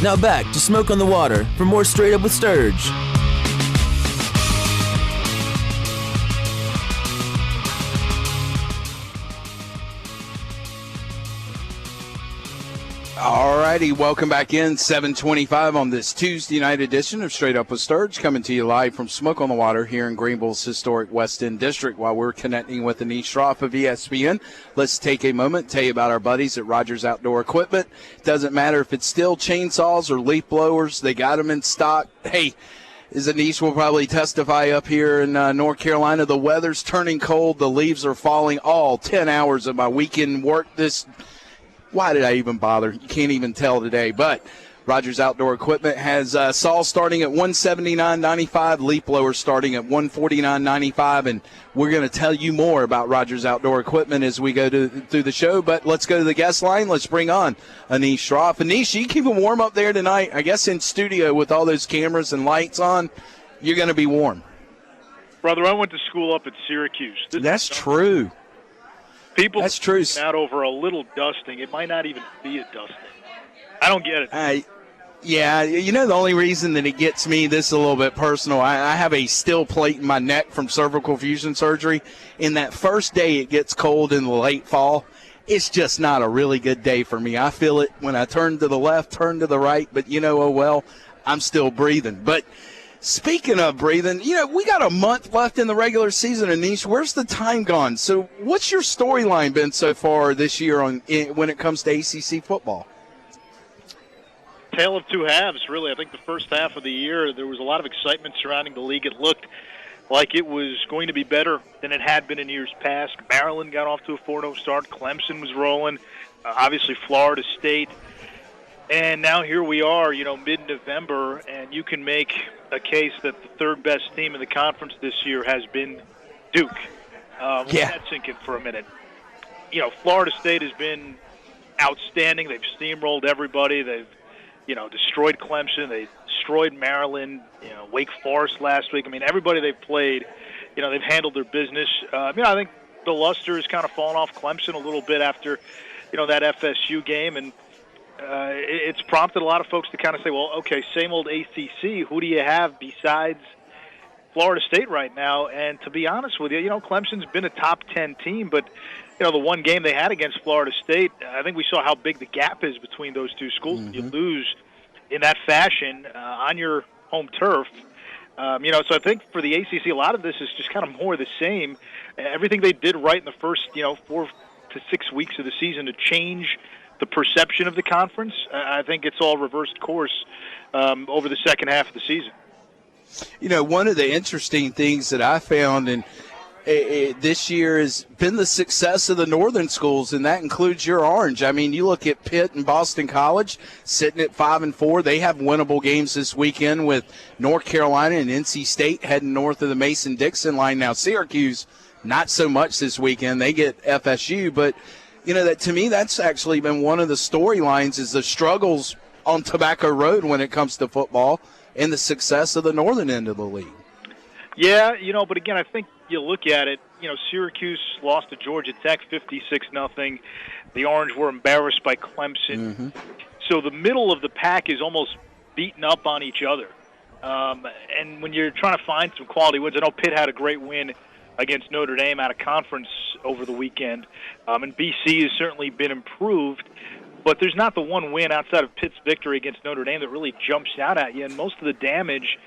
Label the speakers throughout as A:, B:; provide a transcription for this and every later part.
A: Now back to Smoke on the Water for more Straight Up with Sturge.
B: Alrighty, welcome back in. 7:25 on this Tuesday night edition of Straight Up with Sturge, coming to you live from Smoke on the Water here in Greenville's historic West End District. While we're connecting with Anish Shroff of ESPN, let's take a moment to tell you about our buddies at Rogers Outdoor Equipment. Doesn't matter if it's still chainsaws or leaf blowers, they got them in stock. Hey, as Anish will probably testify up here in North Carolina, the weather's turning cold, the leaves are falling. All 10 hours of my weekend work this. Why did I even bother? You can't even tell today. But Rogers Outdoor Equipment has saws starting at $179.95, leaf blowers starting at $149.95, and we're going to tell you more about Rogers Outdoor Equipment as we go through the show. But let's go to the guest line. Let's bring on Anish Shroff. Anish, you keeping warm up there tonight? I guess in studio with all those cameras and lights on, you're going to be warm.
C: Brother, I went to school up at Syracuse.
B: That's true.
C: That's true. Out over a little dusting. It might not even be a dusting. I don't get it.
B: Yeah, you know, the only reason that it gets me, this is a little bit personal, I have a steel plate in my neck from cervical fusion surgery. In that first day it gets cold in the late fall, it's just not a really good day for me. I feel it when I turn to the left, turn to the right, but, you know, oh well, I'm still breathing. But speaking of breathing, you know, we got a month left in the regular season, Anish. Where's the time gone? So what's your storyline been so far this year when it comes to ACC football?
C: Tale of two halves, really. I think the first half of the year, there was a lot of excitement surrounding the league. It looked like it was going to be better than it had been in years past. Maryland got off to a 4-0 start. Clemson was rolling. Obviously, Florida State. And now here we are, you know, mid-November, and you can make a case that the third-best team in the conference this year has been Duke. Let that sink in for a minute. You know, Florida State has been outstanding. They've steamrolled everybody. They've, you know, destroyed Clemson. They destroyed Maryland, you know, Wake Forest last week. I mean, everybody they've played, you know, they've handled their business. You know, I think the luster has kind of fallen off Clemson a little bit after, you know, that FSU game, and it's prompted a lot of folks to kind of say, well, okay, same old ACC. Who do you have besides Florida State right now? And to be honest with you, you know, Clemson's been a top 10 team, but, you know, the one game they had against Florida State, I think we saw how big the gap is between those two schools. Mm-hmm. You lose in that fashion on your home turf. You know, so I think for the ACC, a lot of this is just kind of more of the same. Everything they did right in the first, you know, 4 to 6 weeks of the season to change the perception of the conference, I think it's all reversed course over the second half of the season.
B: You know, one of the interesting things that I found this year has been the success of the northern schools, and that includes your Orange. I mean, you look at Pitt and Boston College sitting at 5-4. They have winnable games this weekend with North Carolina and NC State heading north of the Mason-Dixon line. Now, Syracuse, not so much this weekend. They get FSU, but you know, that to me, that's actually been one of the storylines is the struggles on Tobacco Road when it comes to football and the success of the northern end of the league.
C: Yeah, you know, but again, I think you look at it, you know, Syracuse lost to Georgia Tech 56-0. The Orange were embarrassed by Clemson. Mm-hmm. So the middle of the pack is almost beaten up on each other. And when you're trying to find some quality wins, I know Pitt had a great win against Notre Dame out of conference over the weekend. And BC has certainly been improved, but there's not the one win outside of Pitt's victory against Notre Dame that really jumps out at you. And most of the damage,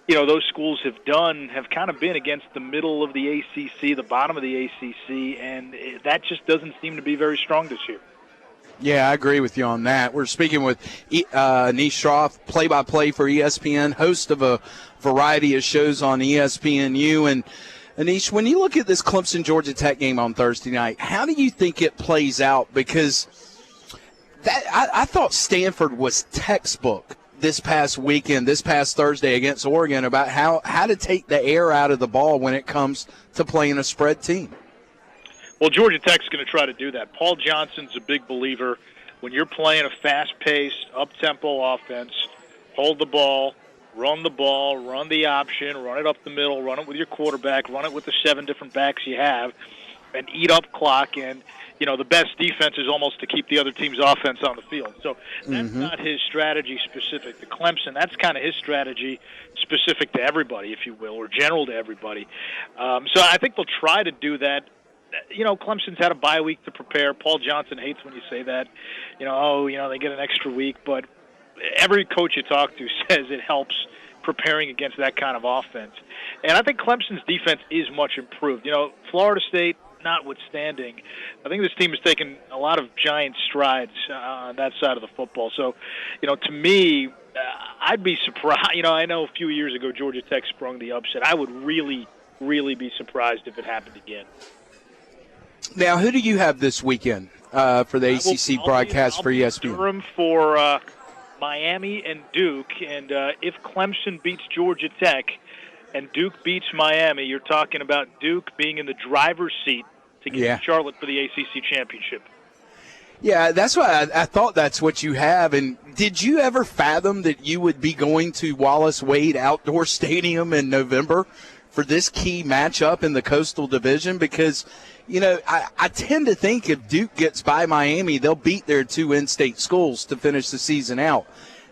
C: you know, those schools have done have kind of been against the middle of the ACC, the bottom of the ACC, and that just doesn't seem to be very strong this year.
B: Yeah, I agree with you on that. We're speaking with Anish Shroff, play-by-play for ESPN, host of a variety of shows on ESPNU, and Anish, when you look at this Clemson-Georgia Tech game on Thursday night, how do you think it plays out? Because I thought Stanford was textbook this past weekend, this past Thursday against Oregon about how to take the air out of the ball when it comes to playing a spread team.
C: Well, Georgia Tech's going to try to do that. Paul Johnson's a big believer. When you're playing a fast-paced, up-tempo offense, hold the ball, run the option, run it up the middle, run it with your quarterback, run it with the 7 different backs you have, and eat up clock. And, the best defense is almost to keep the other team's offense on the field. So that's not his strategy specific to Clemson. That's kind of his strategy specific to everybody, if you will, or general to everybody. So I think they'll try to do that. Clemson's had a bye week to prepare. Paul Johnson hates when you say that. They get an extra week. But every coach you talk to says it helps preparing against that kind of offense. And I think Clemson's defense is much improved. Florida State notwithstanding, I think this team has taken a lot of giant strides on that side of the football. So, to me, I'd be surprised. I know a few years ago Georgia Tech sprung the upset. I would really, really be surprised if it happened again.
B: Now, who do you have this weekend for the ACC broadcast for ESPN?
C: Durham for Miami and Duke, and if Clemson beats Georgia Tech and Duke beats Miami, you're talking about Duke being in the driver's seat to get to Charlotte for the ACC championship.
B: Yeah, that's why I thought that's what you have. And did you ever fathom that you would be going to Wallace Wade Outdoor Stadium in November for this key matchup in the Coastal Division? Because, I tend to think if Duke gets by Miami, they'll beat their two in-state schools to finish the season out.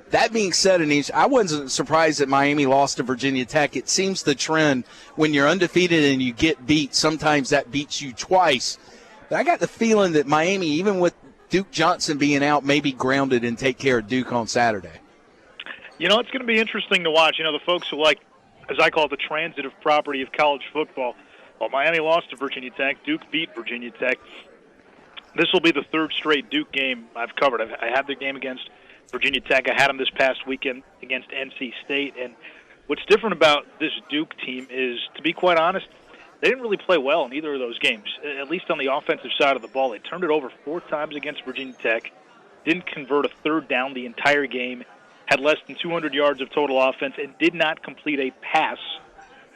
B: That being said, Anish, I wasn't surprised that Miami lost to Virginia Tech. It seems the trend when you're undefeated and you get beat, sometimes that beats you twice. But I got the feeling that Miami, even with Duke Johnson being out, may be grounded and take care of Duke on Saturday.
C: It's going to be interesting to watch. The folks who like, as I call it, the transitive property of college football. Well, Miami lost to Virginia Tech. Duke beat Virginia Tech. This will be the third straight Duke game I've covered. I had the game against Virginia Tech. I had them this past weekend against NC State. And what's different about this Duke team is, to be quite honest, they didn't really play well in either of those games, at least on the offensive side of the ball. They turned it over 4 times against Virginia Tech, didn't convert a third down the entire game, had less than 200 yards of total offense, and did not complete a pass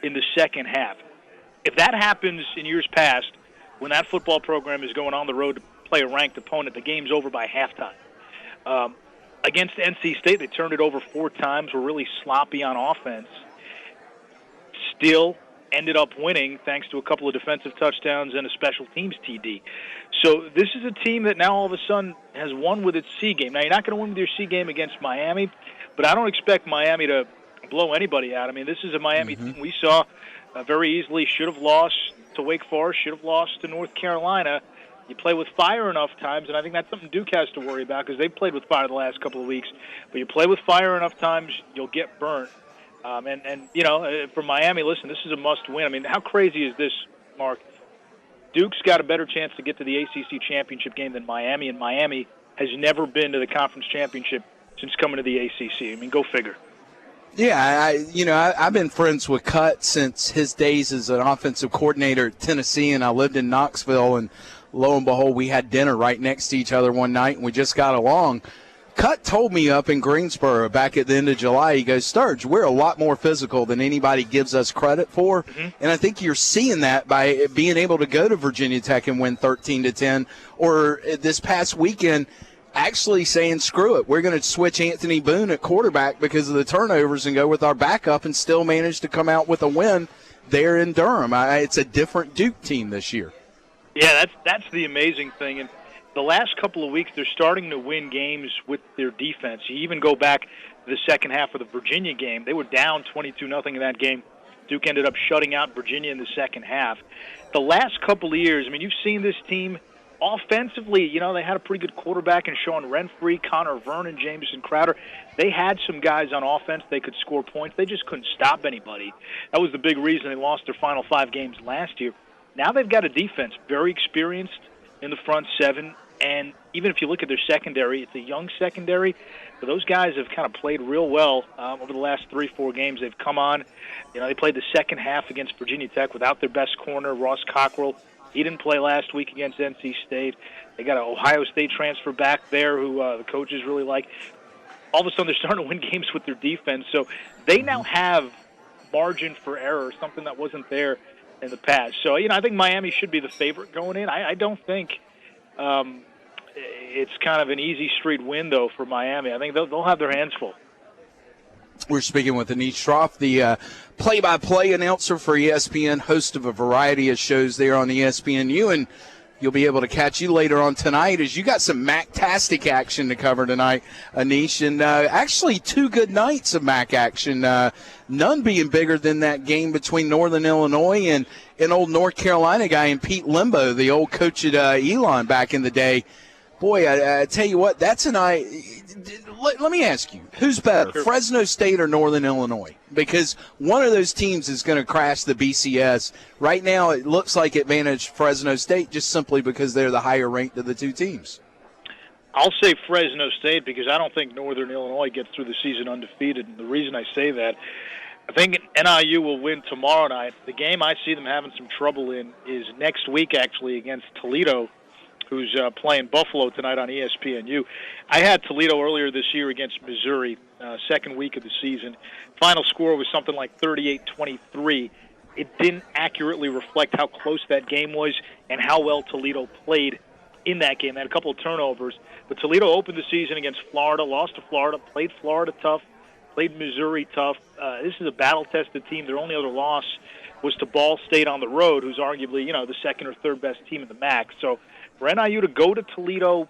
C: in the second half. If that happens in years past, when that football program is going on the road to play a ranked opponent, the game's over by halftime. Against NC State, they turned it over 4 times, were really sloppy on offense. Still ended up winning thanks to a couple of defensive touchdowns and a special teams TD. So this is a team that now all of a sudden has won with its C game. Now, you're not going to win with your C game against Miami, but I don't expect Miami to blow anybody out. I mean, this is a Miami team we saw very easily should have lost to Wake Forest, should have lost to North Carolina. You play with fire enough times, and I think that's something Duke has to worry about because they've played with fire the last couple of weeks. But you play with fire enough times, you'll get burnt. For Miami, listen, this is a must-win. I mean, how crazy is this, Mark? Duke's got a better chance to get to the ACC championship game than Miami, and Miami has never been to the conference championship since coming to the ACC. I mean, go figure.
B: Yeah, I've been friends with Cut since his days as an offensive coordinator at Tennessee, and I lived in Knoxville, and lo and behold, we had dinner right next to each other one night, and we just got along. Cut told me up in Greensboro back at the end of July, he goes, Sturge, we're a lot more physical than anybody gives us credit for. And I think you're seeing that by being able to go to Virginia Tech and win 13-10, or this past weekend actually saying, screw it, we're going to switch Anthony Boone at quarterback because of the turnovers and go with our backup and still manage to come out with a win there in Durham. It's a different Duke team this year.
C: Yeah, that's the amazing thing. And the last couple of weeks, they're starting to win games with their defense. You even go back to the second half of the Virginia game. They were down 22-0 in that game. Duke ended up shutting out Virginia in the second half. The last couple of years, I mean, you've seen this team offensively. They had a pretty good quarterback in Sean Renfree, Connor Vernon, Jameson Crowder. They had some guys on offense. They could score points. They just couldn't stop anybody. That was the big reason they lost their final 5 games last year. Now they've got a defense very experienced in the front 7. And even if you look at their secondary, it's a young secondary. But those guys have kind of played real well over the last 3-4 games they've come on. They played the second half against Virginia Tech without their best corner, Ross Cockrell. He didn't play last week against NC State. They got an Ohio State transfer back there who the coaches really like. All of a sudden, they're starting to win games with their defense. So they now have margin for error, something that wasn't there in the past. So, I think Miami should be the favorite going in. I don't think it's kind of an easy street win, though, for Miami. I think they'll have their hands full.
B: We're speaking with Anish Shroff, the play-by-play announcer for ESPN, host of a variety of shows there on ESPNU. And you'll be able to catch you later on tonight as you got some MAC-tastic action to cover tonight, Anish. And actually 2 good nights of MAC action, none being bigger than that game between Northern Illinois and an old North Carolina guy in Pete Limbo, the old coach at Elon back in the day. Boy, I tell you what, that's an eye. Let me ask you, who's better, Fresno State or Northern Illinois? Because one of those teams is going to crash the BCS. Right now, it looks like advantage Fresno State just simply because they're the higher ranked of the 2 teams.
C: I'll say Fresno State because I don't think Northern Illinois gets through the season undefeated. And the reason I say that, I think NIU will win tomorrow night. The game I see them having some trouble in is next week, actually, against Toledo, who's playing Buffalo tonight on ESPNU. I had Toledo earlier this year against Missouri, second week of the season. Final score was something like 38-23. It didn't accurately reflect how close that game was and how well Toledo played in that game. They had a couple of turnovers. But Toledo opened the season against Florida, lost to Florida, played Florida tough, played Missouri tough. This is a battle-tested team. Their only other loss was to Ball State on the road, who's arguably, the second or third best team in the MAC. So for NIU to go to Toledo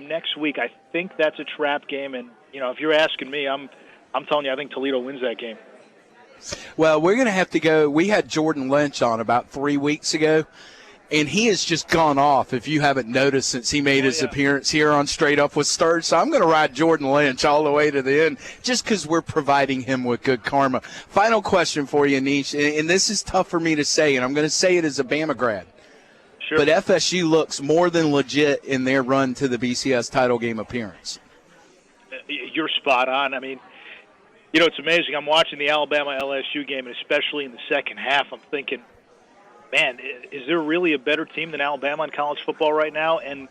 C: next week, I think that's a trap game. And, if you're asking me, I'm telling you, I think Toledo wins that game.
B: Well, we're going to have to go. We had Jordan Lynch on about 3 weeks ago, and he has just gone off, if you haven't noticed, since he made his appearance here on Straight Up with Sturge. So I'm going to ride Jordan Lynch all the way to the end just because we're providing him with good karma. Final question for you, Anish, and this is tough for me to say, and I'm going to say it as a Bama grad.
C: Sure.
B: But FSU looks more than legit in their run to the BCS title game appearance.
C: You're spot on. I mean, it's amazing. I'm watching the Alabama-LSU game, and especially in the second half, I'm thinking, man, is there really a better team than Alabama in college football right now? And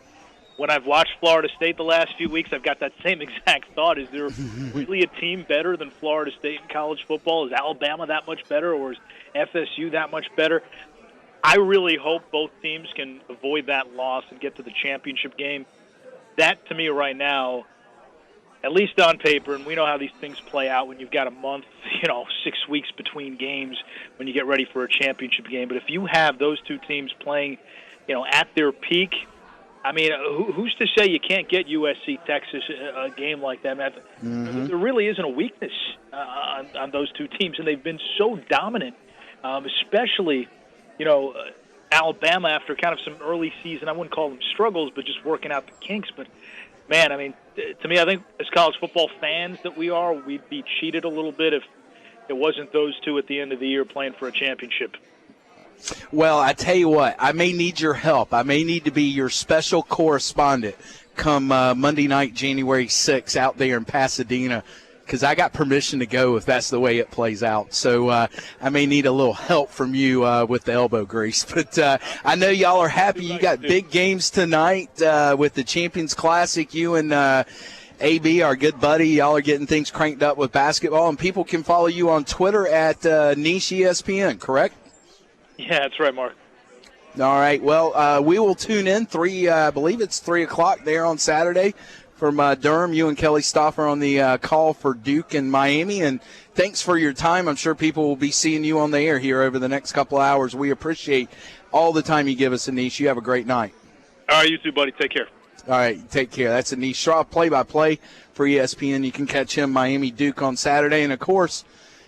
C: when I've watched Florida State the last few weeks, I've got that same exact thought. Is there really a team better than Florida State in college football? Is Alabama that much better, or is FSU that much better? I really hope both teams can avoid that loss and get to the championship game. That, to me, right now, at least on paper, and we know how these things play out when you've got a month, 6 weeks between games when you get ready for a championship game. But if you have those two teams playing, at their peak, I mean, who's to say you can't get USC, Texas, a game like that? There really isn't a weakness on those two teams, and they've been so dominant, especially Alabama after kind of some early season, I wouldn't call them struggles, but just working out the kinks. But, man, I mean, to me, I think as college football fans that we are, we'd be cheated a little bit if it wasn't those two at the end of the year playing for a championship.
B: Well, I tell you what, I may need your help. I may need to be your special correspondent come Monday night, January 6th, out there in Pasadena, because I got permission to go if that's the way it plays out. So I may need a little help from you with the elbow grease. But I know y'all are happy. You got big games tonight with the Champions Classic. You and AB, our good buddy, y'all are getting things cranked up with basketball. And people can follow you on Twitter at Niche ESPN, correct?
C: Yeah, that's right, Mark.
B: All right. Well, we will tune in. I believe it's 3 o'clock there on Saturday. From Durham, you and Kelly Stoffer on the call for Duke and Miami. And thanks for your time. I'm sure people will be seeing you on the air here over the next couple of hours. We appreciate all the time you give us, Anish. You have a great night.
C: All right, you too, buddy. Take care.
B: All right, take care. That's Anish Shroff, play-by-play for ESPN. You can catch him Miami-Duke on Saturday. And, of course,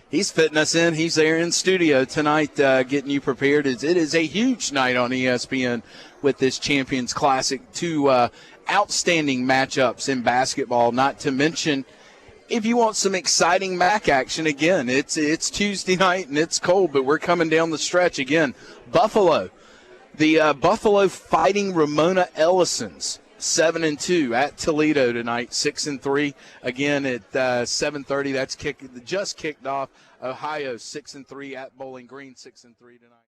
B: he's fitting us in. He's there in studio tonight getting you prepared. It is a huge night on ESPN with this Champions Classic. Two outstanding matchups in basketball, not to mention if you want some exciting MAC action, again, it's Tuesday night and it's cold, but we're coming down the stretch again. Buffalo, the Buffalo Fighting Ramona Ellisons, 7-2 at Toledo tonight, 6-3. Again at 7:30. That's just kicked off. Ohio 6-3 at Bowling Green, 6-3 tonight.